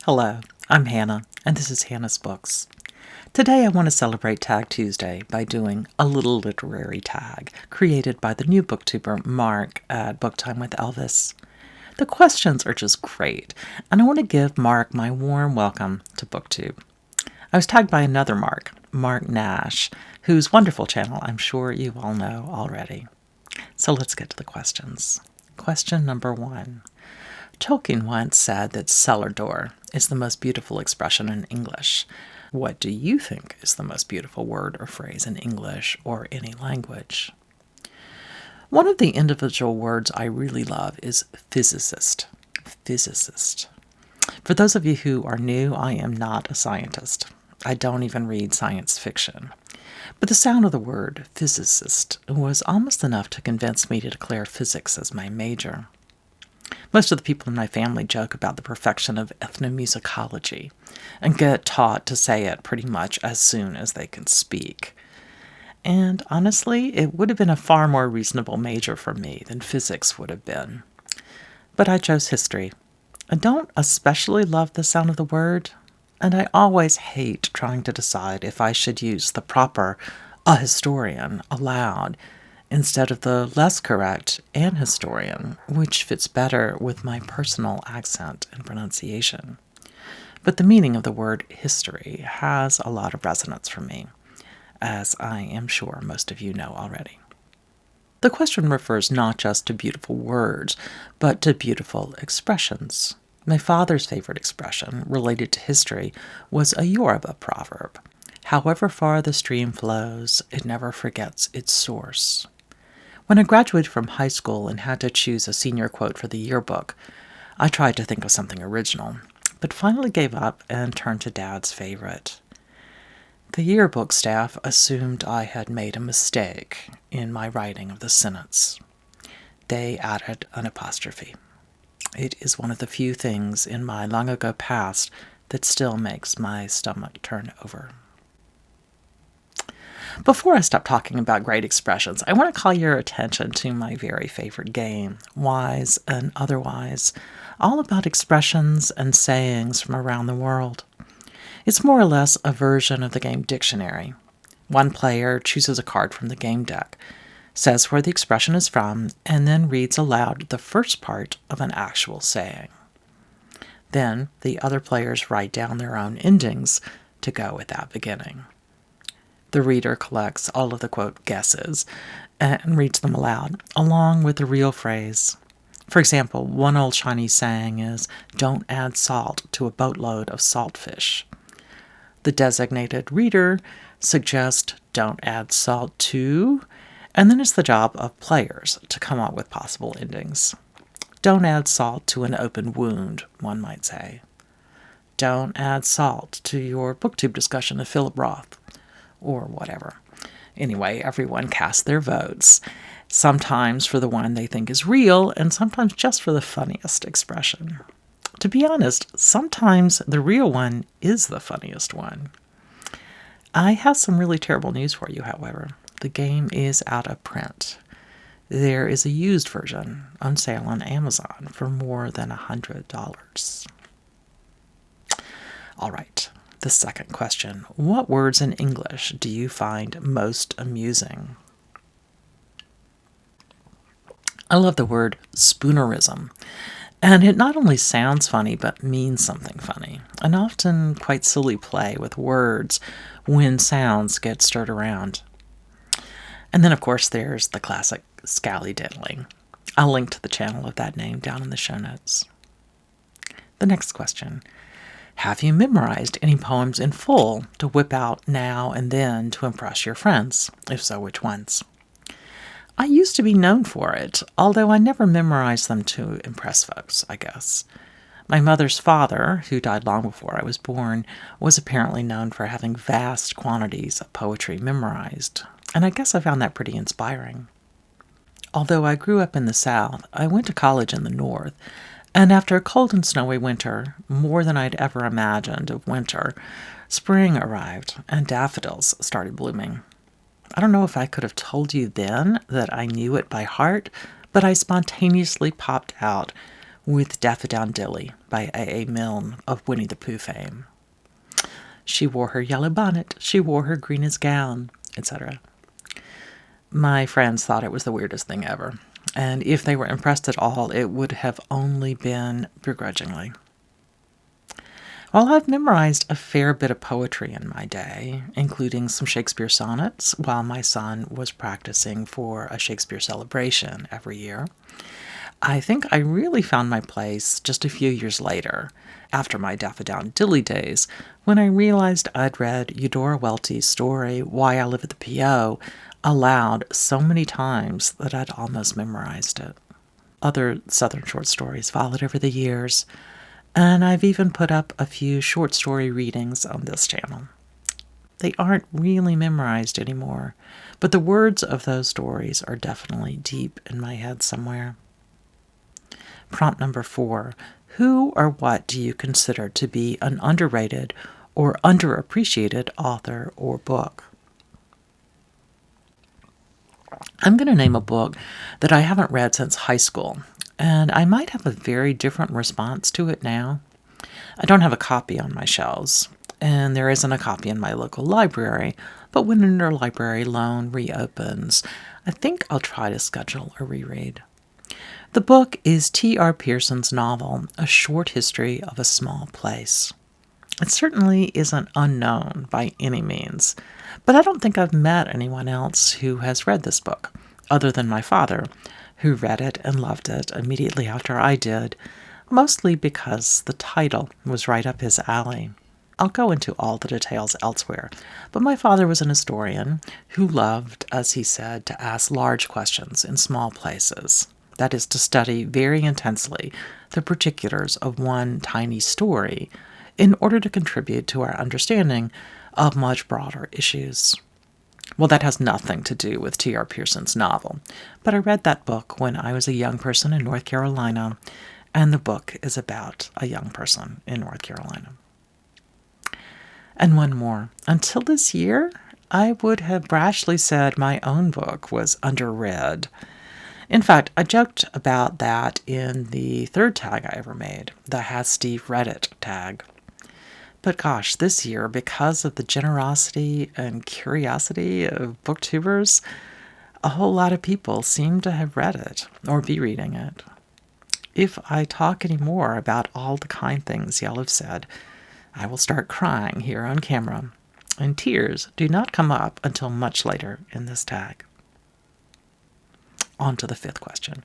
Hello, I'm Hannah, and this is Hannah's Books. Today I want to celebrate Tag Tuesday by doing a little literary tag created by the new booktuber Mark at Book Time with Elvis. The questions are just great, and I want to give Mark my warm welcome to BookTube. I was tagged by another Mark, Mark Nash, whose wonderful channel I'm sure you all know already. So let's get to the questions. Question number 1. Tolkien once said that cellar door is the most beautiful expression in English. What do you think is the most beautiful word or phrase in English or any language? One of the individual words I really love is physicist. Physicist. For those of you who are new, I am not a scientist. I don't even read science fiction. But the sound of the word physicist was almost enough to convince me to declare physics as my major. Most of the people in my family joke about the perfection of ethnomusicology and get taught to say it pretty much as soon as they can speak. And honestly, it would have been a far more reasonable major for me than physics would have been. But I chose history. I don't especially love the sound of the word, and I always hate trying to decide if I should use the proper a historian aloud instead of the less correct an historian, which fits better with my personal accent and pronunciation. But the meaning of the word history has a lot of resonance for me, as I am sure most of you know already. The question refers not just to beautiful words, but to beautiful expressions. My father's favorite expression related to history was a Yoruba proverb. However far the stream flows, it never forgets its source. When I graduated from high school and had to choose a senior quote for the yearbook, I tried to think of something original, but finally gave up and turned to Dad's favorite. The yearbook staff assumed I had made a mistake in my writing of the sentence. They added an apostrophe. It is one of the few things in my long-ago past that still makes my stomach turn over. Before I stop talking about great expressions, I want to call your attention to my very favorite game, Wise and Otherwise, all about expressions and sayings from around the world. It's more or less a version of the game Dictionary. One player chooses a card from the game deck, says where the expression is from, and then reads aloud the first part of an actual saying. Then the other players write down their own endings to go with that beginning. The reader collects all of the, quote, guesses and reads them aloud, along with the real phrase. For example, one old Chinese saying is, "Don't add salt to a boatload of saltfish." The designated reader suggests, "Don't add salt to," and then it's the job of players to come up with possible endings. Don't add salt to an open wound, one might say. Don't add salt to your BookTube discussion of Philip Roth. Or whatever. Anyway, everyone casts their votes, sometimes for the one they think is real, and sometimes just for the funniest expression. To be honest, sometimes the real one is the funniest one. I have some really terrible news for you, however. The game is out of print. There is a used version on sale on Amazon for more than $100. All right. The second question, what words in English do you find most amusing? I love the word spoonerism, and it not only sounds funny, but means something funny, an often quite silly play with words when sounds get stirred around. And then, of course, there's the classic scally-diddling. I'll link to the channel of that name down in the show notes. The next question. Have you memorized any poems in full to whip out now and then to impress your friends? If so, which ones? I used to be known for it, although I never memorized them to impress folks, I guess. My mother's father, who died long before I was born, was apparently known for having vast quantities of poetry memorized, and I guess I found that pretty inspiring. Although I grew up in the South, I went to college in the North, and after a cold and snowy winter, more than I'd ever imagined of winter, spring arrived and daffodils started blooming. I don't know if I could have told you then that I knew it by heart, but I spontaneously popped out with Daffodowndilly by A. Milne of Winnie the Pooh fame. She wore her yellow bonnet, she wore her greenest gown, etc. My friends thought it was the weirdest thing ever, and if they were impressed at all, it would have only been begrudgingly. While I've memorized a fair bit of poetry in my day, including some Shakespeare sonnets while my son was practicing for a Shakespeare celebration every year, I think I really found my place just a few years later, after my Daffodowndilly days, when I realized I'd read Eudora Welty's story, Why I Live at the P.O., aloud so many times that I'd almost memorized it. Other Southern short stories followed over the years, and I've even put up a few short story readings on this channel. They aren't really memorized anymore, but the words of those stories are definitely deep in my head somewhere. Prompt number 4. Who or what do you consider to be an underrated or underappreciated author or book? I'm going to name a book that I haven't read since high school, and I might have a very different response to it now. I don't have a copy on my shelves, and there isn't a copy in my local library, but when an interlibrary loan reopens, I think I'll try to schedule a reread. The book is T.R. Pearson's novel, A Short History of a Small Place. It certainly isn't unknown by any means, but I don't think I've met anyone else who has read this book, other than my father, who read it and loved it immediately after I did, mostly because the title was right up his alley. I'll go into all the details elsewhere, but my father was an historian who loved, as he said, to ask large questions in small places. That is, to study very intensely the particulars of one tiny story in order to contribute to our understanding of much broader issues. Well, that has nothing to do with T.R. Pearson's novel, but I read that book when I was a young person in North Carolina, and the book is about a young person in North Carolina. And one more. Until this year, I would have brashly said my own book was underread. In fact, I joked about that in the third tag I ever made, the Has Steve Read It tag. But gosh, this year, because of the generosity and curiosity of booktubers, a whole lot of people seem to have read it or be reading it. If I talk any more about all the kind things y'all have said, I will start crying here on camera, and tears do not come up until much later in this tag. On to the 5th question.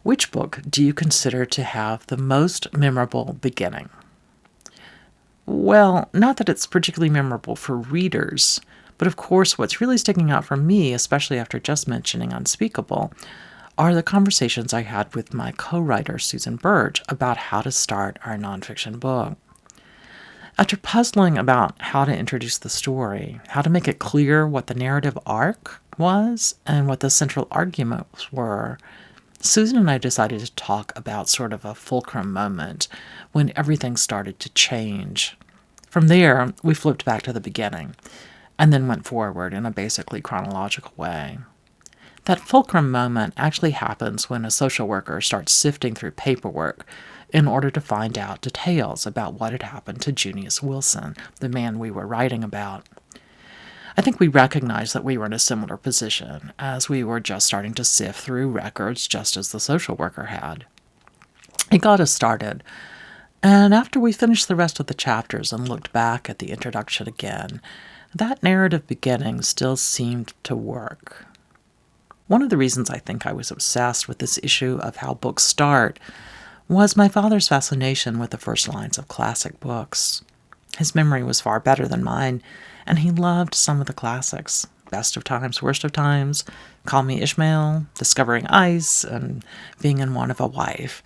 Which book do you consider to have the most memorable beginning? Well, not that it's particularly memorable for readers, but of course what's really sticking out for me, especially after just mentioning Unspeakable, are the conversations I had with my co-writer Susan Birch about how to start our nonfiction book. After puzzling about how to introduce the story, how to make it clear what the narrative arc was and what the central arguments were, Susan and I decided to talk about sort of a fulcrum moment when everything started to change. From there, we flipped back to the beginning and then went forward in a basically chronological way. That fulcrum moment actually happens when a social worker starts sifting through paperwork in order to find out details about what had happened to Junius Wilson, the man we were writing about. I think we recognized that we were in a similar position, as we were just starting to sift through records just as the social worker had. It got us started, and after we finished the rest of the chapters and looked back at the introduction again, that narrative beginning still seemed to work. One of the reasons I think I was obsessed with this issue of how books start was my father's fascination with the first lines of classic books. His memory was far better than mine, and he loved some of the classics. Best of Times, Worst of Times, Call Me Ishmael, Discovering Ice, and Being in Want of a Wife.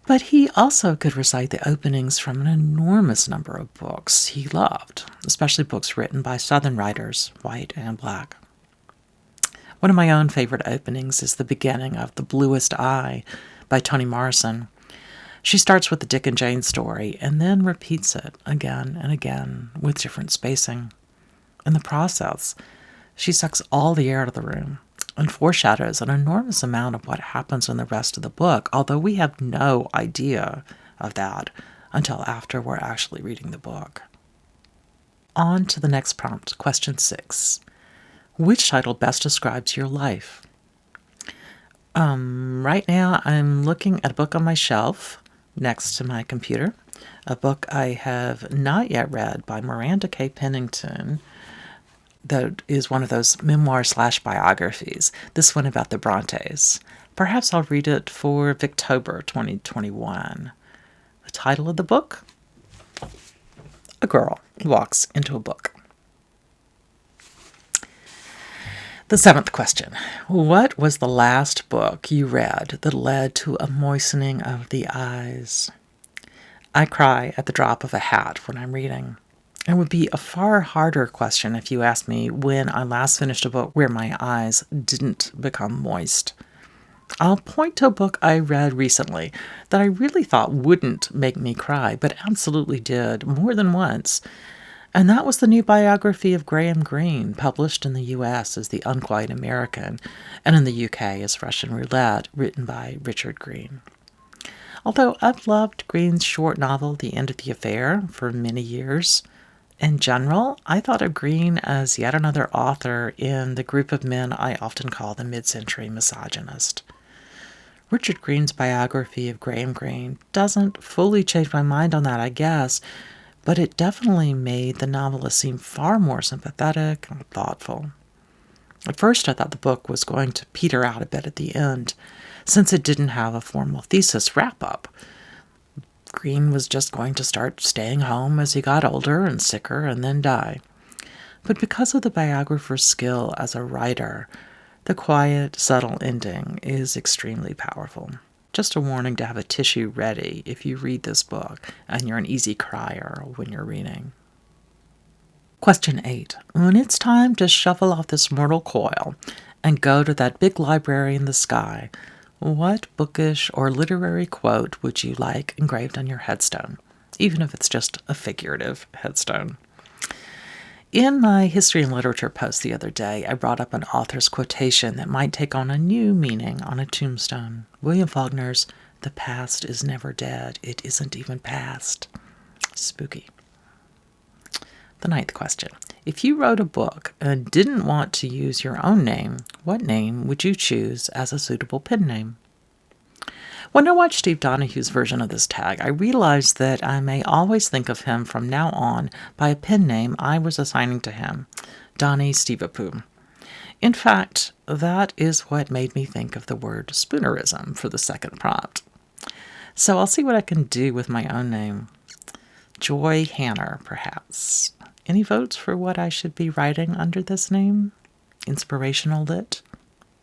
But he also could recite the openings from an enormous number of books he loved, especially books written by Southern writers, white and black. One of my own favorite openings is the beginning of The Bluest Eye by Toni Morrison. She starts with the Dick and Jane story and then repeats it again and again with different spacing. In the process, she sucks all the air out of the room, and foreshadows an enormous amount of what happens in the rest of the book, although we have no idea of that until after we're actually reading the book. On to the next prompt, question 6. Which title best describes your life? Right now I'm looking at a book on my shelf next to my computer, a book I have not yet read by Miranda K. Pennington that is one of those memoir/biographies, this one about the Brontes. Perhaps I'll read it for Victober 2021. The title of the book? A Girl Walks into a Book. The 7th question. What was the last book you read that led to a moistening of the eyes? I cry at the drop of a hat when I'm reading. It would be a far harder question if you asked me when I last finished a book where my eyes didn't become moist. I'll point to a book I read recently that I really thought wouldn't make me cry, but absolutely did more than once. And that was the new biography of Graham Greene, published in the U.S. as The Unquiet American, and in the U.K. as Russian Roulette, written by Richard Greene. Although I've loved Greene's short novel, The End of the Affair, for many years, in general, I thought of Greene as yet another author in the group of men I often call the mid-century misogynist. Richard Greene's biography of Graham Greene doesn't fully change my mind on that, I guess, but it definitely made the novelist seem far more sympathetic and thoughtful. At first, I thought the book was going to peter out a bit at the end, since it didn't have a formal thesis wrap-up. Greene was just going to start staying home as he got older and sicker and then die. But because of the biographer's skill as a writer, the quiet, subtle ending is extremely powerful. Just a warning to have a tissue ready if you read this book and you're an easy crier when you're reading. Question 8. When it's time to shuffle off this mortal coil and go to that big library in the sky, what bookish or literary quote would you like engraved on your headstone, even if it's just a figurative headstone? In my history and literature post the other day, I brought up an author's quotation that might take on a new meaning on a tombstone. William Faulkner's, "The past is never dead. It isn't even past." Spooky. The 9th question. If you wrote a book and didn't want to use your own name, what name would you choose as a suitable pen name? When I watched Steve Donahue's version of this tag, I realized that I may always think of him from now on by a pen name I was assigning to him, Donnie Stevapoo. In fact, that is what made me think of the word spoonerism for the second prompt. So I'll see what I can do with my own name. Joy Hanner, perhaps. Any votes for what I should be writing under this name? Inspirational lit?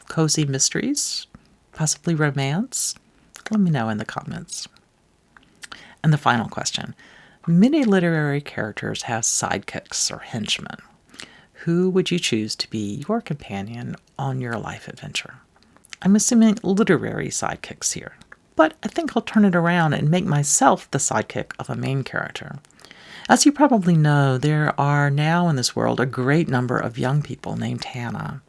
Cozy mysteries? Possibly romance? Let me know in the comments. And the final question. Many literary characters have sidekicks or henchmen. Who would you choose to be your companion on your life adventure? I'm assuming literary sidekicks here, but I think I'll turn it around and make myself the sidekick of a main character. As you probably know, there are now in this world a great number of young people named Hannah.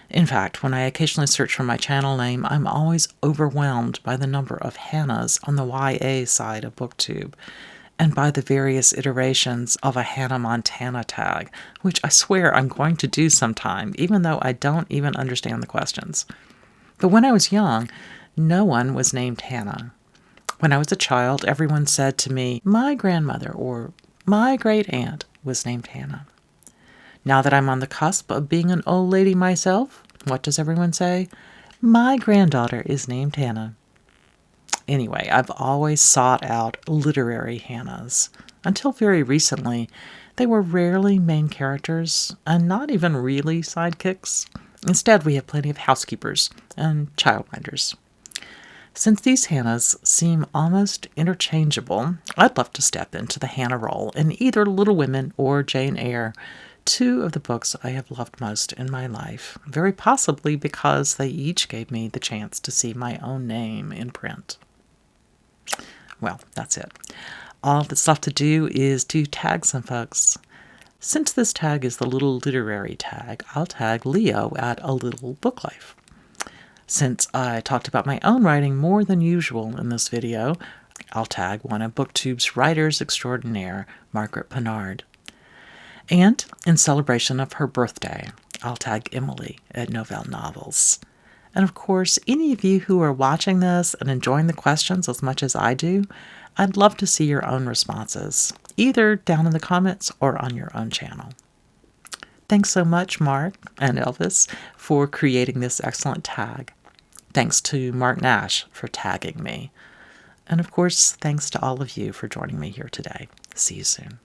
In fact, when I occasionally search for my channel name, I'm always overwhelmed by the number of Hannahs on the YA side of BookTube, and by the various iterations of a Hannah Montana tag, which I swear I'm going to do sometime, even though I don't even understand the questions. But when I was young, no one was named Hannah. When I was a child, everyone said to me, my grandmother or my great aunt was named Hannah. Now that I'm on the cusp of being an old lady myself, what does everyone say? My granddaughter is named Hannah. Anyway, I've always sought out literary Hannahs. Until very recently, they were rarely main characters and not even really sidekicks. Instead, we have plenty of housekeepers and childminders. Since these Hannahs seem almost interchangeable, I'd love to step into the Hannah role in either Little Women or Jane Eyre, two of the books I have loved most in my life, very possibly because they each gave me the chance to see my own name in print. Well, that's it. All that's left to do is to tag some folks. Since this tag is the Little Literary tag, I'll tag Leo at A Little Book Life. Since I talked about my own writing more than usual in this video, I'll tag one of BookTube's writers extraordinaire, Margaret Pinard. And in celebration of her birthday, I'll tag Emily at Novelle Novels. And of course, any of you who are watching this and enjoying the questions as much as I do, I'd love to see your own responses, either down in the comments or on your own channel. Thanks so much, Mark and Elvis, for creating this excellent tag. Thanks to Mark Nash for tagging me. And of course, thanks to all of you for joining me here today. See you soon.